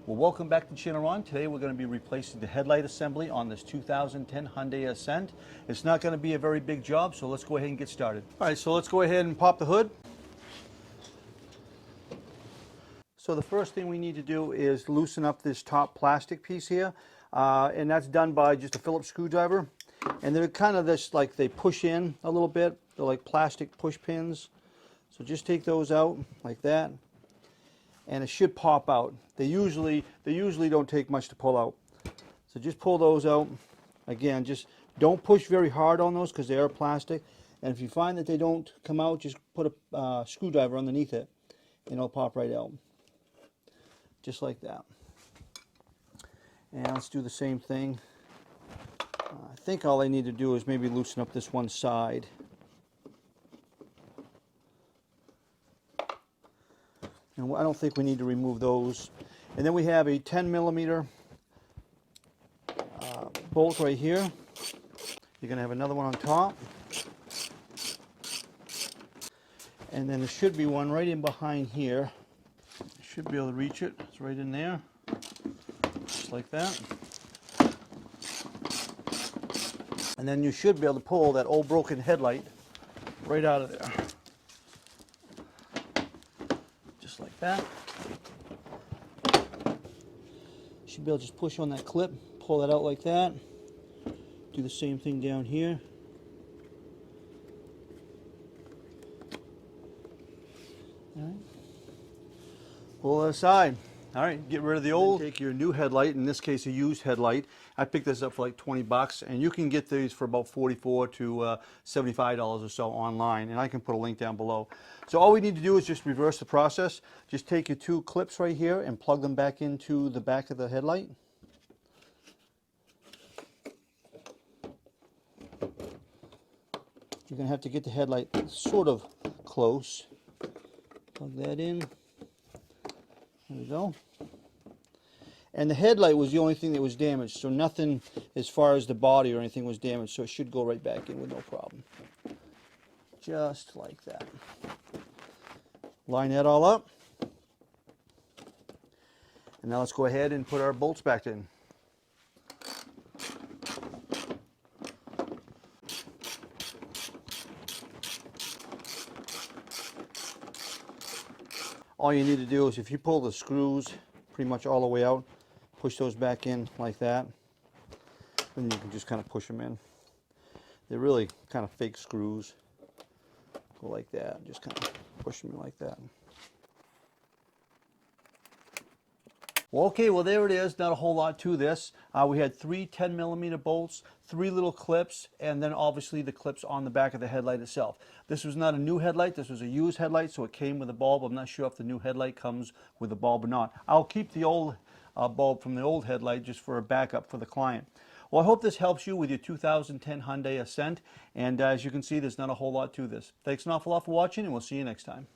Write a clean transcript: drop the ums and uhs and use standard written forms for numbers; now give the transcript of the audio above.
Well, welcome back to Channel Ron. Today we're going to be replacing the headlight assembly on this 2010 Hyundai Accent. It's not going to be a very big job, so let's go ahead and get started. All right, so let's go ahead and pop the hood. So the first thing we need to do is loosen up this top plastic piece here, and that's done by just a Phillips screwdriver. And they're kind of this, like they push in a little bit. They're like plastic push pins. So just take those out like that, and it should pop out. They usually don't take much to pull out. So just pull those out. Again, just don't push very hard on those because they are plastic. And if you find that they don't come out, just put a screwdriver underneath it and it'll pop right out. Just like that. And let's do the same thing. I think all I need to do is maybe loosen up this one side. And I don't think we need to remove those. And then we have a 10mm bolt right here. You're going to have another one on top. And then there should be one right in behind here. You should be able to reach it. It's right in there. Just like that. And then you should be able to pull that old broken headlight right out of there. Just like that. Should be able to just push on that clip, pull that out like that. Do the same thing down here. All right. Pull it aside. All right, get rid of the old. Take your new headlight, in this case a used headlight. I picked this up for like 20 bucks, and you can get these for about $44 to $75 or so online, and I can put a link down below. So all we need to do is just reverse the process. Just take your two clips right here and plug them back into the back of the headlight. You're going to have to get the headlight sort of close. Plug that in. There we go. And the headlight was the only thing that was damaged, so nothing as far as the body or anything was damaged, so it should go right back in with no problem. Just like that. Line that all up. And now let's go ahead and put our bolts back in. All you need to do is, if you pull the screws pretty much all the way out, push those back in like that, then you can just kind of push them in. They're really kind of fake screws. Go like that, just kind of push them in like that. Well, okay, well there it is. Not a whole lot to this. We had three 10mm bolts, three little clips, and then obviously the clips on the back of the headlight itself. This was not a new headlight. This was a used headlight, so it came with a bulb. I'm not sure if the new headlight comes with a bulb or not. I'll keep the old bulb from the old headlight just for a backup for the client. Well, I hope this helps you with your 2010 Hyundai Accent, and as you can see, there's not a whole lot to this. Thanks an awful lot for watching, and we'll see you next time.